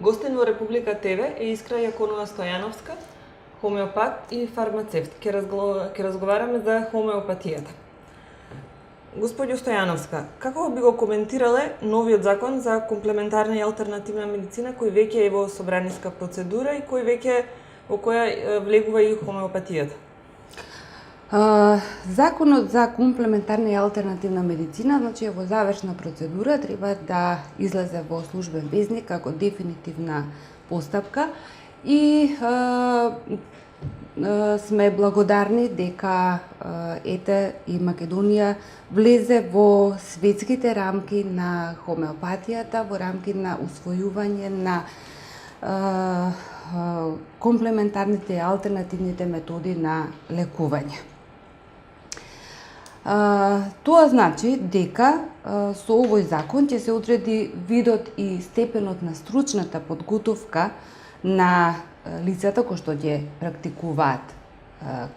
Гостин во Република ТВ е Искра Јаконова Стојановска, хомеопат и фармацевт. Ќе разговараме за хомеопатијата. Господјо Стојановска, како би го коментирале новиот закон за комплементарна и алтернативна медицина кој веќе е во собраниска процедура и во која влегува и хомеопатијата? Законот за комплементарна и алтернативна медицина, значи е во завршна процедура, треба да излезе во службен везник како дефинитивна постапка и сме благодарни дека ете и Македонија влезе во светските рамки на хомеопатијата, во рамки на усвојување на комплементарните и алтернативните методи на лекување. Тоа значи дека со овој закон ќе се одреди видот и степенот на стручната подготовка на лицата кои што ќе практикуваат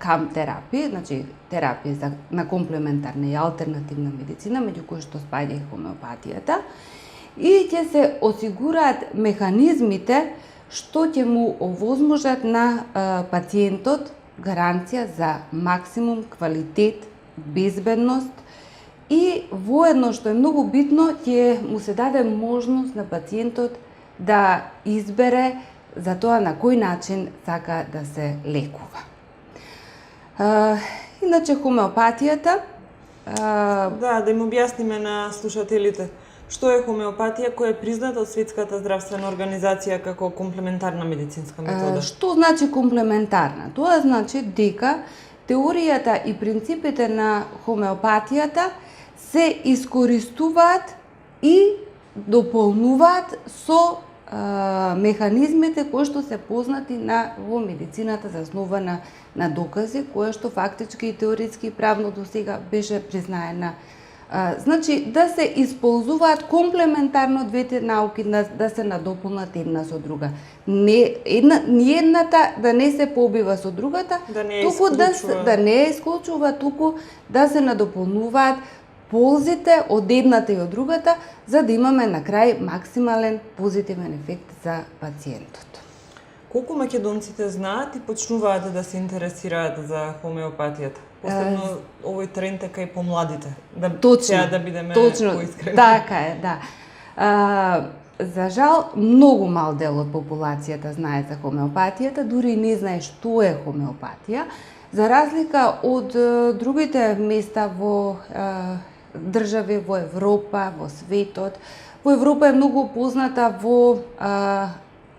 кам терапија, значи терапија на комплементарна и алтернативна медицина, меѓу кои што спаѓа и хомеопатијата, и ќе се осигураат механизмите што ќе му овозможат на пациентот гаранција за максимум квалитет, безбедност и воедно што е многу битно ќе му се даде можност на пациентот да избере за тоа на кој начин сака да се лекува. Иначе хомеопатијата да им објасниме на слушателите што е хомеопатија која е призната од Светската здравствена организација како комплементарна медицинска метода. Што значи комплементарна? Тоа значи дека теоријата и принципите на хомеопатијата се искористуваат и дополнуваат со механизмите кои што се познати во медицината заснувана на докази, која што фактички и теоретски и правно до сега беше признаена. Значи да се исползуваат комплементарно двете науки, да се надополнат една со друга. Ни едната да не се побива со другата, да не ја исклучува, туку да се надополнуваат ползите од едната и од другата, за да имаме на крај максимален позитивен ефект за пациентот. Колку македонците знаат и почнуваат да се интересираат за хомеопатијата? Посебно овој тренд е кај помладите. Да бидеме поискрени. Така е, да. За жал, многу мал дел од популацијата знае за хомеопатијата, дури и не знае што е хомеопатија, за разлика од другите места во држави во Европа, во светот. Во Европа е многу позната во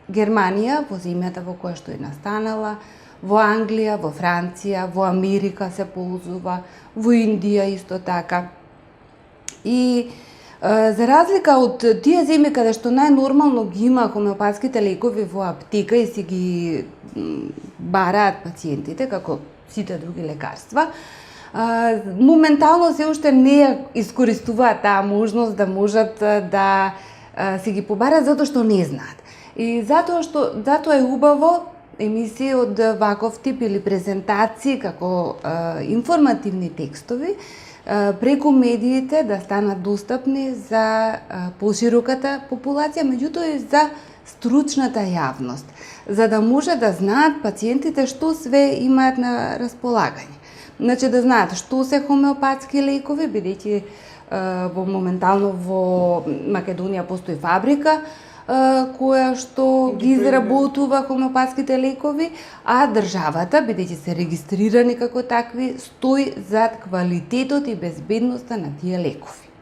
Германија, во земјата во која што е настанала, во Англија, во Франција, во Америка се ползува, во Индија исто така. И за разлика од тие земји каде што најнормално ги има хомеопатските лекови во аптека и си ги бараат пациентите како сите други лекарства, моментално се уште не ја искористуваат таа можност да можат да си ги побарат затоа што не знаат. И затоа е убаво емисии од ваков тип или презентации како информативни текстови преку медиите да станат достапни за пошироката популација, меѓутоа и за стручната јавност, за да може да знаат пациентите што све имаат на располагање. Значи да знаат што се хомеопатски лекови, бидејќи моментално во Македонија постои фабрика која што ги изработува хомеопатските лекови, а државата, бидејќи се регистрирани како такви, стои зад квалитетот и безбедноста на тие лекови.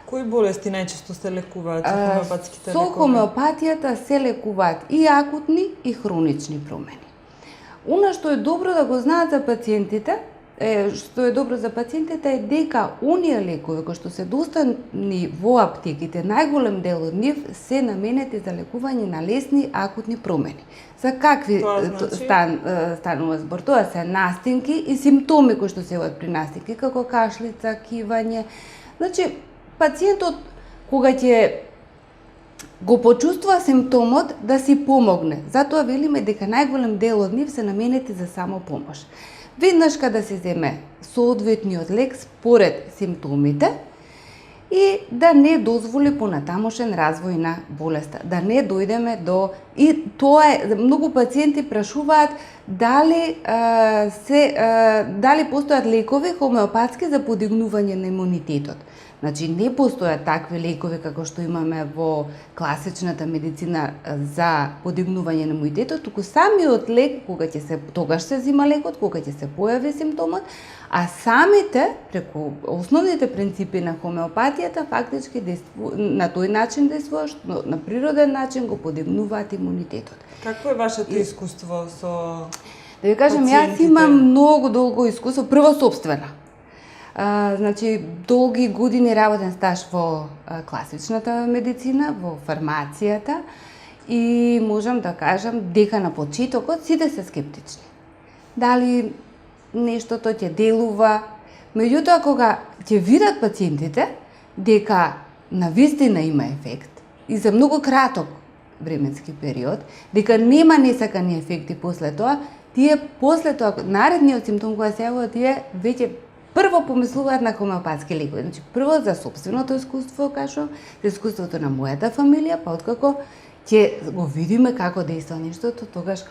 Кои болести најчесто се лекуваат со хомеопатските лекови? Со хомеопатијата се лекуваат и акутни и хронични промени. Она што е добро да го знаат за пациентите, е дека оние лекови кои што се достапни во аптеките, најголем дел од нив се наменети за лекување на лесни акутни промени. За какви станува збор? Тоа се настинки и симптоми кои што се јават при настинки, како кашлица, кивање. Значи, пациентот кога ќе го почувствува симптомот да си помогне. Затоа велиме дека најголем дел од нив се наменети за самопомош. Веднаш кога се земе соодветниот лек според симптомите и да не дозволи понатамошен развој на болеста, да не дојдеме до и тоа е многу пациенти прашуваат дали дали постојат лекови хомеопатски за подигнување на имунитетот. Значи не постојат такви лекови како што имаме во класичната медицина за подигнување на имунитетот, туку самиот лек тогаш се зима лекот кога ќе се појави симптомот, а самите преку основните принципи на хомеопатијата фактички на тој начин действува што на природен начин го подигнуваат имунитетот. Какво е вашето искуство со Да ви кажам, јас имам многу долго искуство, прво собствена. Значи, долги години работен стаж во класичната медицина, во фармацијата и можам да кажам дека на почетокот сите се скептични. Дали нештото ќе делува, меѓутоа кога ќе видат пациентите дека навистина има ефект и за многу краток временски период, дека нема несакани ефекти после тоа, после тоа наредниот симптом кога се јавува, тие веќе прво помислуваат на хомеопатски лекови. Значи, прво за собственото искуство, кажам, за искуството на мојата фамилија, па откако ќе го видиме како дејства нештото, тогаш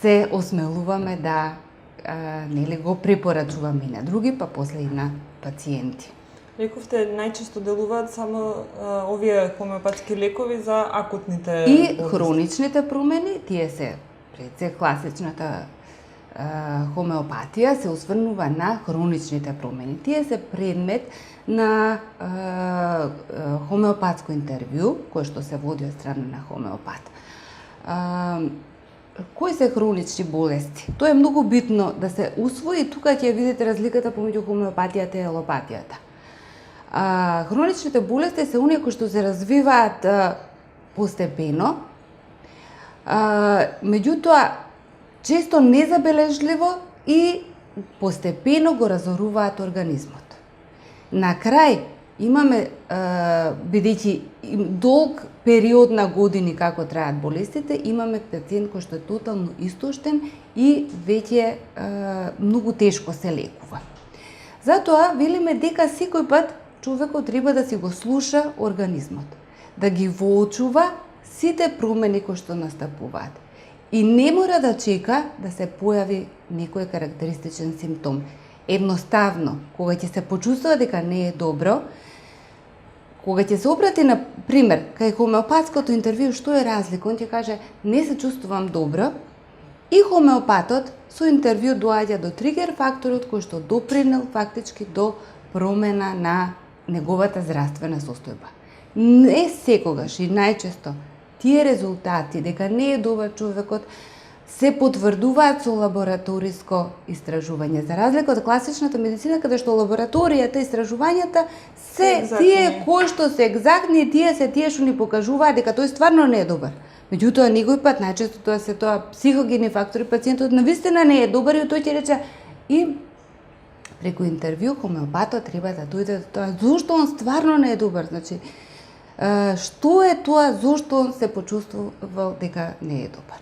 се осмелуваме да нели го препорачуваме и на други, па после и на пациенти. Лековите најчесто делуваат само овие хомеопатски лекови за акутните и болести. Хроничните промени, тие се пред се класичната хомеопатија се осврнува на хроничните промени. Тие се предмет на хомеопатско интервју, кое што се води од страна на хомеопат. Кои се хронични болести? Тоа е многу битно да се усвои, тука ќе видите разликата помеѓу хомеопатијата и алопатијата. Хроничните болести се оние кои што се развиваат постепено, меѓутоа често незабележливо и постепено го разоруваат организмот. На крај имаме, бидејќи долг период на години како траат болестите, имаме пациент кој што е тотално истощен и веќе многу тешко се лекува. Затоа велиме дека секој пат човекот треба да си го слуша организмот, да ги воочува сите промени кои што настапуваат. И не мора да чека да се појави некој карактеристичен симптом. Едноставно, кога ќе се почувствува дека не е добро, кога ќе се обрати на пример кај хомеопатското интервју што е разлика, он ќе каже не се чувствувам добро и хомеопатот со интервју доаѓа до тригер факторот кој што допринел фактички до промена на неговата здравствена состојба. Не секогаш и најчесто тие резултати дека не е добар човекот се потврдуваат со лабораториско истражување. За разлика од класичната медицина, каде што лабораторијата и истражувањата се тие кои што се екзактни, тие се тие што ни покажуваат дека тој стварно не е добар. Меѓутоа, некој пат, најчесто тоа психогени фактори, пациентот навистина не е добар и тој ќе рече и преку интервју хомеопатот треба да дојде до тоа зошто он стварно не е добар. Значи, што е тоа зошто он се почувствувал дека не е добар.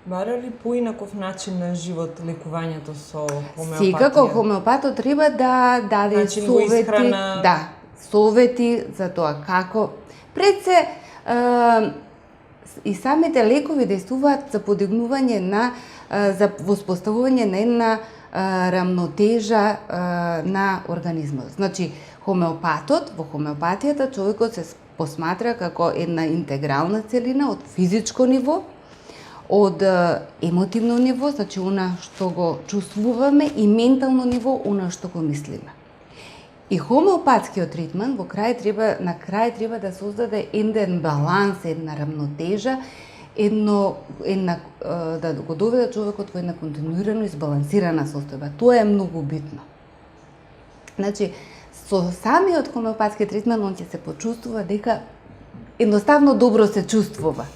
Бара ли поинаков начин на живот лекувањето со хомеопатија? Секако хомеопатот треба да даде совети, совети за тоа како. Пред се и самите лекови действуваат за подигнување на за воспоставување на една рамнотежа на организмот. Значи хомеопатот, во хомеопатијата човекот се посматра како една интегрална целина од физичко ниво, од емотивно ниво, значи она што го чувствуваме, и ментално ниво, она што го мислиме. И хомеопатскиот третман на крај треба да создаде еден баланс, една рамнотежа, да го доведе човекот во една континуирано избалансирана состојба. Тоа е многу битно. Значи, со самиот хомеопатски третман он ќе се почувствува дека едноставно добро се чувствува.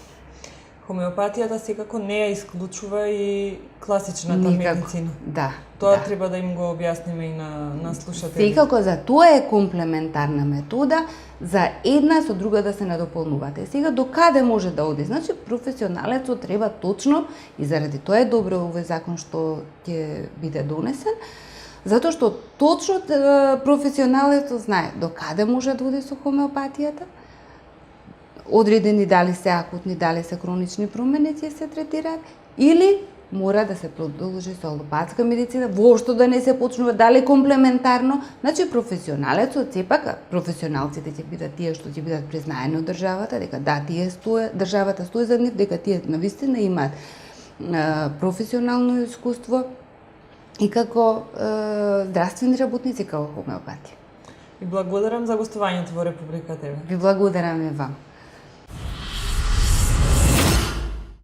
Хомеопатијата секако не ја исклучува и класичната медицина. Да. Тоа треба да им го објасниме и на слушателите. Секако за тоа е комплементарна метода, за една со друга да се надополнуваат. Сега до каде може да оди? Значи професионалецот треба точно, и заради тоа е добро овој закон што ќе биде донесен, Затоа што точно професионалецот знае до каде може да оди со хомеопатијата, одредени дали се акутни, дали се хронични промени ќе се третираат, или мора да се продолжи со алопатска медицина, воопшто да не се почнува, дали комплементарно. Значи професионалецот сепак, професионалците ќе бидат тие што ќе бидат признаени од државата, дека да, тие државата стои за нив, дека тие навистина имаат професионално искуство и како здравствени работници како хомеопати. Ви благодарам за гостувањето во Република ТВ. Ви благодарам и вам.